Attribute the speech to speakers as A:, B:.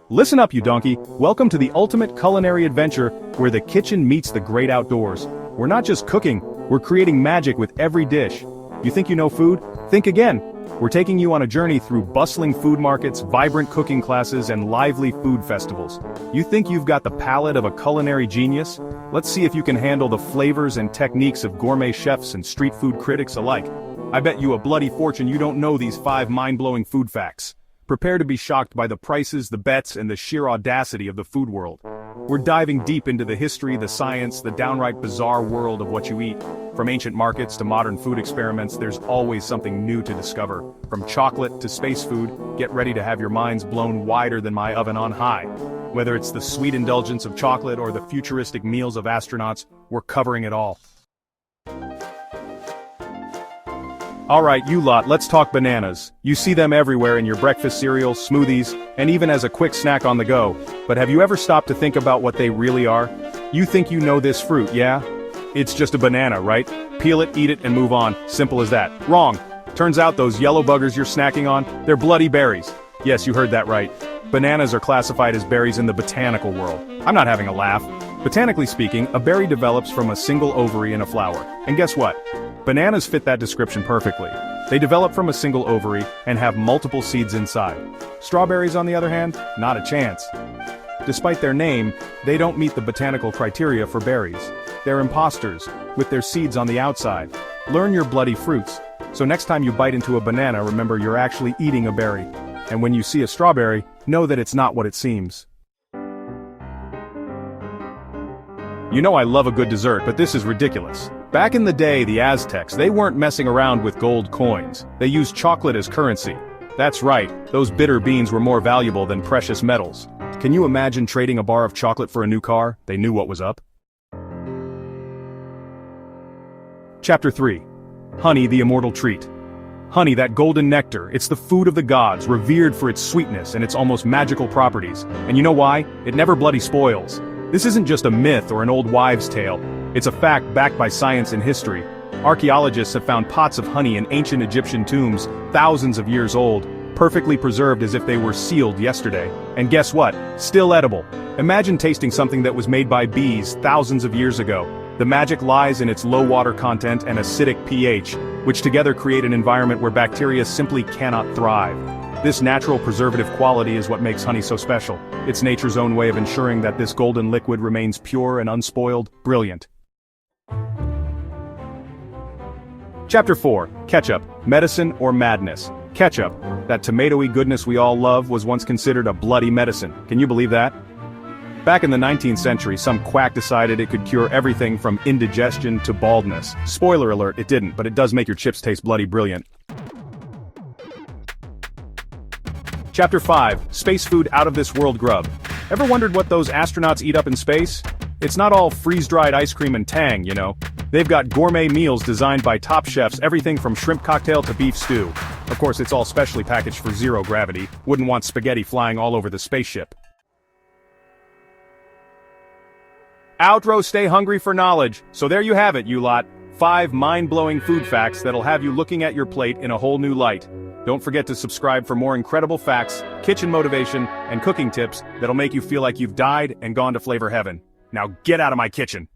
A: Listen up, you donkey. Welcome to the ultimate culinary adventure where the kitchen meets the great outdoors. We're not just cooking, we're creating magic with every dish. You think you know food? Think again. We're taking you on a journey through bustling food markets, vibrant cooking classes, and lively food festivals. You think you've got the palate of a culinary genius? Let's see if you can handle the flavors and techniques of gourmet chefs and street food critics alike. I bet you a bloody fortune you don't know these 5 mind-blowing food facts. Prepare to be shocked by the prices, the bets, and the sheer audacity of the food world. We're diving deep into the history, the science, the downright bizarre world of what you eat. From ancient markets to modern food experiments, there's always something new to discover. From chocolate to space food, get ready to have your minds blown wider than my oven on high. Whether it's the sweet indulgence of chocolate or the futuristic meals of astronauts, we're covering it all. Alright, you lot, let's talk bananas. You see them everywhere in your breakfast cereal, smoothies, and even as a quick snack on the go. But have you ever stopped to think about what they really are? You think you know this fruit, yeah? It's just a banana, right? Peel it, eat it, and move on. Simple as that. Wrong. Turns out those yellow buggers you're snacking on, they're bloody berries. Yes, you heard that right. Bananas are classified as berries in the botanical world. I'm not having a laugh. Botanically speaking, a berry develops from a single ovary in a flower. And guess what? Bananas fit that description perfectly. They develop from a single ovary and have multiple seeds inside. Strawberries, on the other hand, not a chance. Despite their name, they don't meet the botanical criteria for berries. They're imposters, with their seeds on the outside. Learn your bloody fruits. So next time you bite into a banana, remember you're actually eating a berry. And when you see a strawberry, know that it's not what it seems. You know I love a good dessert, but this is ridiculous. Back in the day, the Aztecs, they weren't messing around with gold coins. They used chocolate as currency. That's right, those bitter beans were more valuable than precious metals. Can you imagine trading a bar of chocolate for a new car? They knew what was up. Chapter 3. Honey, the immortal treat. Honey, that golden nectar, it's the food of the gods, revered for its sweetness and its almost magical properties. And you know why? It never bloody spoils. This isn't just a myth or an old wives' tale. It's a fact backed by science and history. Archaeologists have found pots of honey in ancient Egyptian tombs, thousands of years old, perfectly preserved as if they were sealed yesterday. And guess what? Still edible. Imagine tasting something that was made by bees thousands of years ago. The magic lies in its low water content and acidic pH, which together create an environment where bacteria simply cannot thrive. This natural preservative quality is what makes honey so special. It's nature's own way of ensuring that this golden liquid remains pure and unspoiled. Brilliant. Chapter 4. Ketchup, medicine or madness. Ketchup, that tomatoey goodness we all love, was once considered a bloody medicine. Can you believe that? Back in the 19th century, some quack decided it could cure everything from indigestion to baldness. Spoiler alert, it didn't, but it does make your chips taste bloody brilliant. Chapter 5. Space food out of this world grub. Ever wondered what those astronauts eat up in space? It's not all freeze-dried ice cream and Tang, you know. They've got gourmet meals designed by top chefs, everything from shrimp cocktail to beef stew. Of course, it's all specially packaged for zero gravity. Wouldn't want spaghetti flying all over the spaceship. Outro, stay hungry for knowledge. So there you have it, you lot. 5 mind-blowing food facts that'll have you looking at your plate in a whole new light. Don't forget to subscribe for more incredible facts, kitchen motivation, and cooking tips that'll make you feel like you've died and gone to flavor heaven. Now get out of my kitchen.